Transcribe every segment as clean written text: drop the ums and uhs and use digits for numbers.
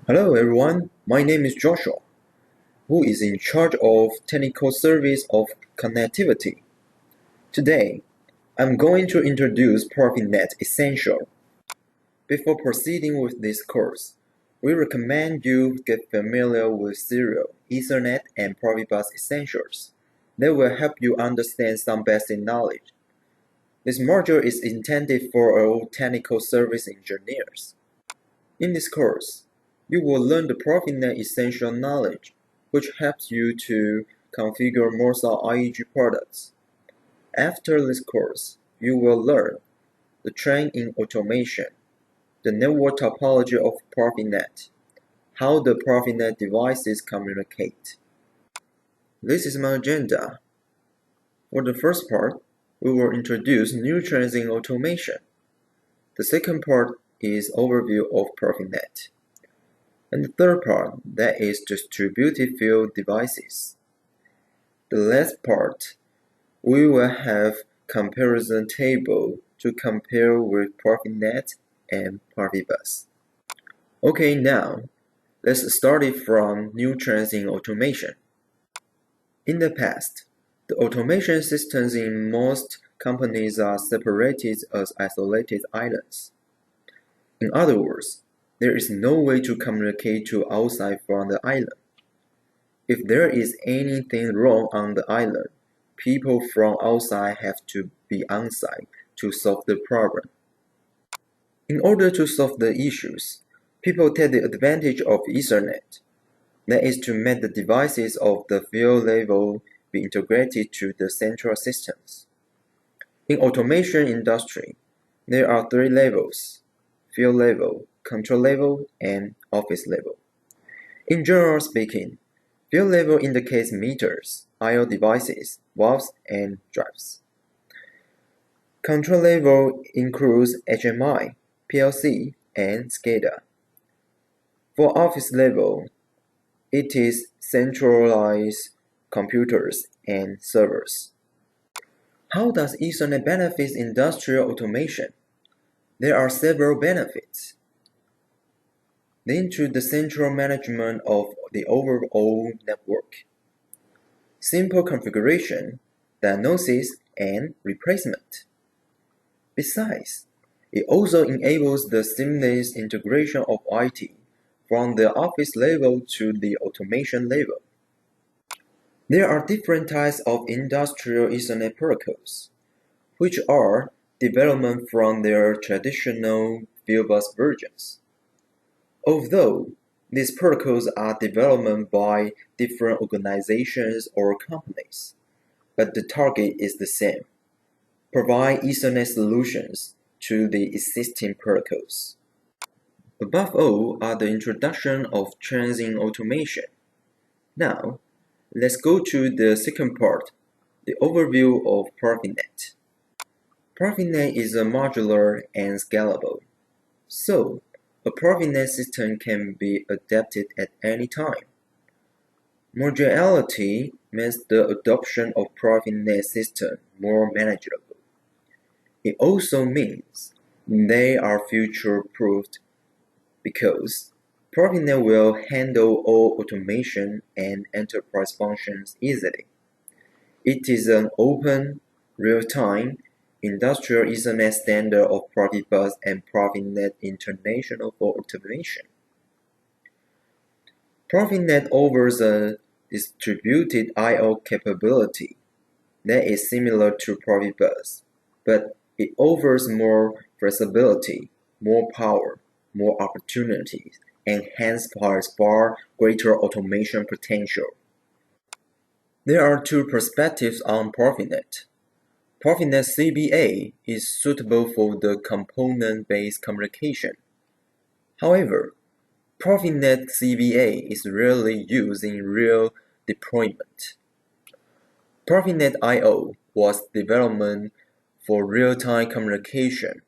Hello everyone, my name is Joshua, who is in charge of technical service of connectivity. Today, I'm going to introduce PROFINET Essentials. Before proceeding with this course, we recommend you get familiar with Serial, Ethernet, and PROFIBUS Essentials. They will help you understand some basic knowledge. This module is intended for all technical service engineers. In this course, you will learn the PROFINET essential knowledge, which helps you to configure Mozart IEG products. After this course, you will learn the trend in automation, the network topology of PROFINET, how the PROFINET devices communicate. This is my agenda. For the first part, we will introduce new trends in automation. The second part is overview of PROFINET. And the third part, that is distributed field devices. The last part, we will have comparison table to compare with PROFINET and PROFIBUS. Okay, now, let's start it from new trends in automation. In the past, the automation systems in most companies are separated as isolated islands. In other words, there is no way to communicate to outside from the island. If there is anything wrong on the island, people from outside have to be on-site to solve the problem. In order to solve the issues, people take the advantage of Ethernet. That is to make the devices of the field level be integrated to the central systems. In automation industry, there are three levels: field level, control level, and office level. In general speaking, field level indicates meters, I/O devices, valves, and drives. Control level includes HMI, PLC, and SCADA. For office level, it is centralized computers and servers. How does Ethernet benefit industrial automation? There are several benefits. Linked to the central management of the overall network. Simple configuration, diagnosis, and replacement. Besides, it also enables the seamless integration of IT from the office level to the automation level. There are different types of industrial Ethernet protocols, which are development from their traditional Fieldbus versions. Although these protocols are developed by different organizations or companies, but the target is the same: provide Ethernet solutions to the existing protocols. Above all are the introduction of trends in automation. Now, let's go to the second part, the overview of PROFINET. PROFINET is a modular and scalable, so a PROFINET system can be adapted at any time. Modularity makes the adoption of PROFINET system more manageable. It also means they are future-proofed because PROFINET will handle all automation and enterprise functions easily. It is an open, real-time, industrial Ethernet standard of PROFIBUS and PROFINET International for automation. PROFINET offers a distributed I/O capability that is similar to PROFIBUS, but it offers more flexibility, more power, more opportunities, and hence has far greater automation potential. There are two perspectives on PROFINET. PROFINET CBA is suitable for the component-based communication. However, PROFINET CBA is rarely used in real deployment. PROFINET I/O was developed for real-time communication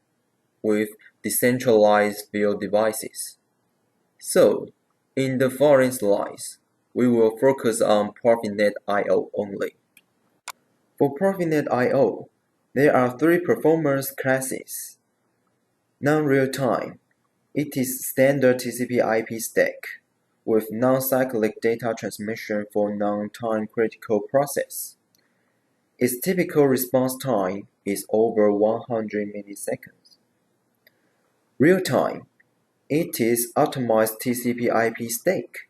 with decentralized field devices. So, in the following slides, we will focus on PROFINET I/O only. For PROFINET I/O, there are three performance classes: non-real-time, It is standard TCP/IP stack with non-cyclic data transmission for non-time critical process. Its typical response time is over 100 milliseconds. Real-time, it is optimized TCP/IP stack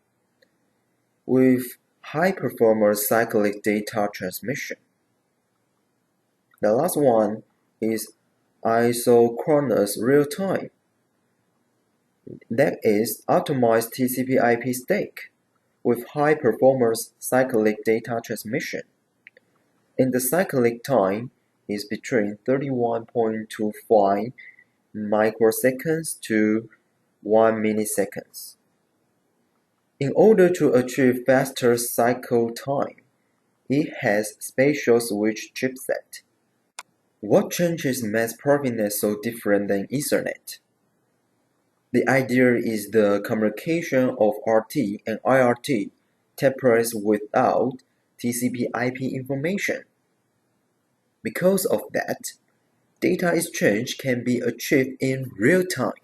with high-performance cyclic data transmission. The last one is isochronous real-time. That is optimized TCP/IP stack with high-performance cyclic data transmission. And the cyclic time is between 31.25 microseconds to 1 milliseconds. In order to achieve faster cycle time, it has spatial switch chipset. What changes makes PROFINET so different than Ethernet? The idea is the communication of RT and IRT takes place without TCP/IP information. Because of that, data exchange can be achieved in real time.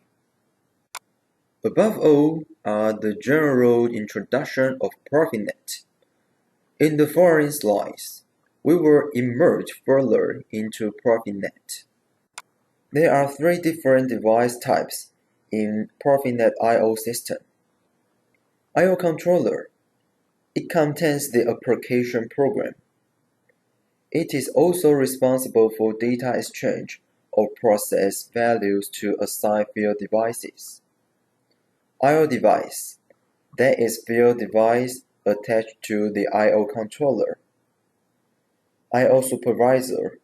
Above all are the general introduction of PROFINET. In the following slides, we will immerse further into PROFINET. There are three different device types in PROFINET I/O system. I/O controller. It contains the application program. It is also responsible for data exchange or process values to assigned field devices. I/O device. That is field device attached to the I/O controller. I/O supervisor.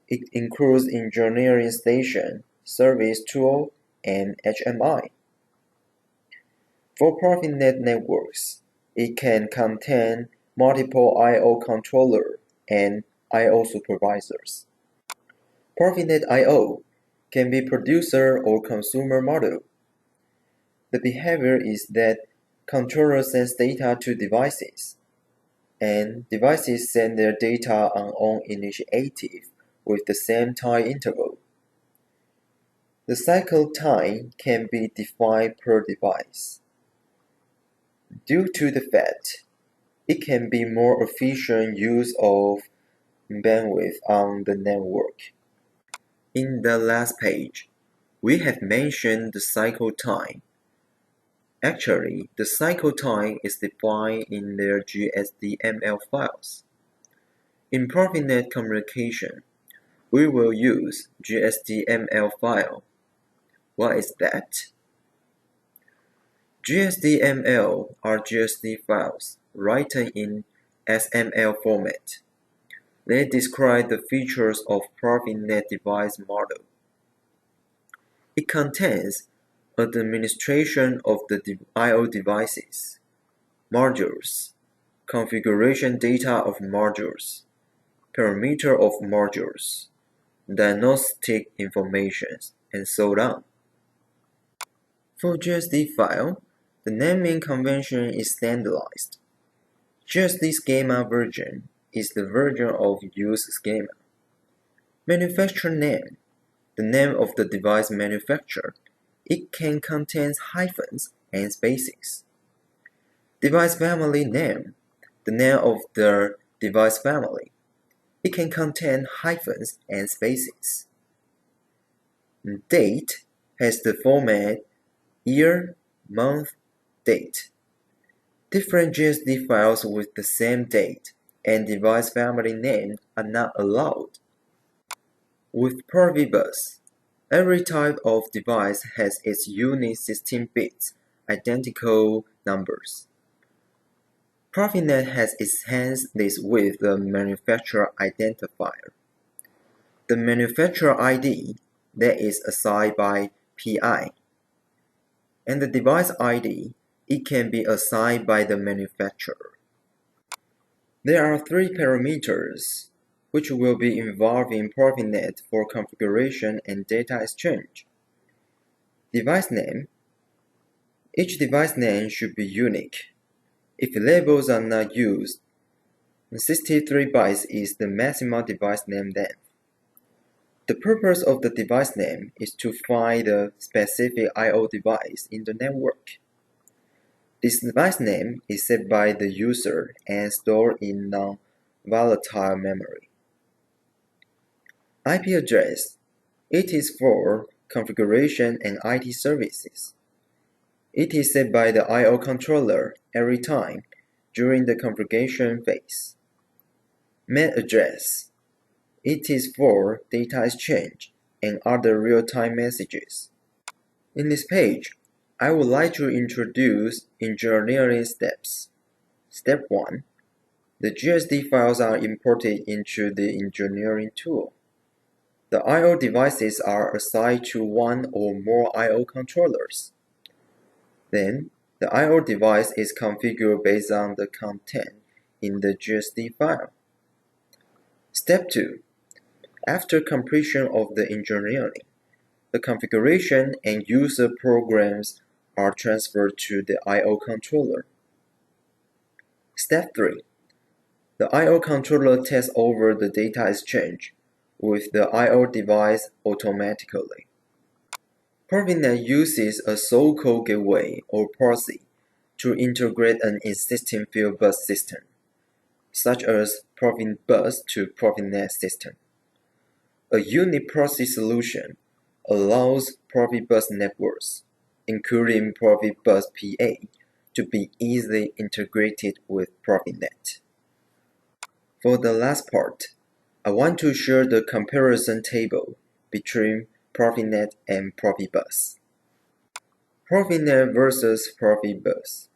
It includes engineering station, service tool, and HMI. For PROFINET networks, it can contain multiple I/O controller and I/O supervisors. PROFINET I/O can be producer or consumer model. The behavior is that controllers send data to devices, and devices send their data on own initiative with the same time interval. The cycle time can be defined per device. Due to the fact, it can be more efficient use of bandwidth on the network. In the last page, we have mentioned the cycle time. Actually, the cycle time is defined in their GSD files. In PROFINET communication, we will use GSD file. What is that? GSD are GSD files written in XML format. They describe the features of PROFINET device model. It contains administration of the I/O devices, modules, configuration data of modules, parameter of modules, diagnostic information, and so on. For GSD file, the naming convention is standardized. GSD schema version is the version of use schema. Manufacturer name, the name of the device manufacturer. It can contain hyphens and spaces. Device family name, the name of the device family. It can contain hyphens and spaces. Date has the format year, month, date. Different GSD files with the same date and device family name are not allowed. With PROFIBUS, every type of device has its unique 16 bits, identical numbers. PROFINET has enhanced this with the manufacturer identifier. The manufacturer ID that is assigned by PI, and the device ID, it can be assigned by the manufacturer. There are three parameters which will be involved in PROFINET for configuration and data exchange. Device name. Each device name should be unique. If labels are not used, 63 bytes is the maximum device name length. The purpose of the device name is to find the specific I/O device in the network. This device name is set by the user and stored in non-volatile memory. IP address. It is for configuration and IT services. It is set by the I/O controller every time during the configuration phase. MAC address. It is for data exchange and other real-time messages. In this page, I would like to introduce engineering steps. Step 1. The GSD files are imported into the engineering tool. The I/O devices are assigned to one or more I/O controllers. Then, the I/O device is configured based on the content in the GSD file. Step 2. After completion of the engineering, the configuration and user programs are transferred to the I/O controller. Step 3. The I/O controller takes over the data exchange with the I/O device automatically. PROFINET uses a so-called gateway or proxy to integrate an existing Fieldbus system, such as PROFIBUS to PROFINET system. A unique proxy solution allows PROFIBUS networks, including PROFIBUS PA, to be easily integrated with PROFINET. For the last part, I want to share the comparison table between PROFINET and PROFIBUS. PROFINET versus PROFIBUS.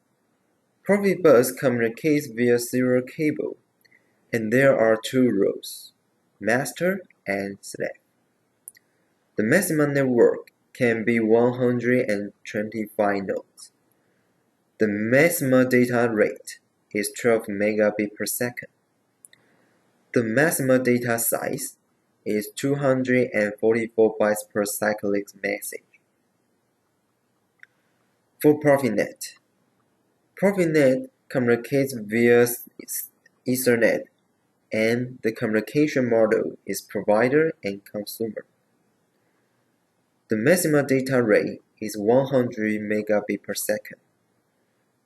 PROFIBUS communicates via serial cable, and there are two rows, master and slave. The maximum network can be 125 nodes. The maximum data rate is 12 megabits per second. The maximum data size is 244 bytes per cyclic message. For PROFINET, PROFINET communicates via Ethernet, and the communication model is provider and consumer. The maximum data rate is 100 megabits per second.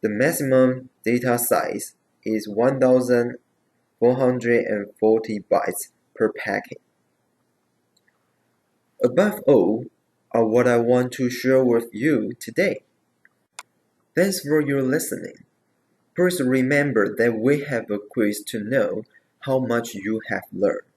The maximum data size is 1,440 bytes per packet. Above all are what I want to share with you today. Thanks for your listening. Please remember that we have a quiz to know how much you have learned.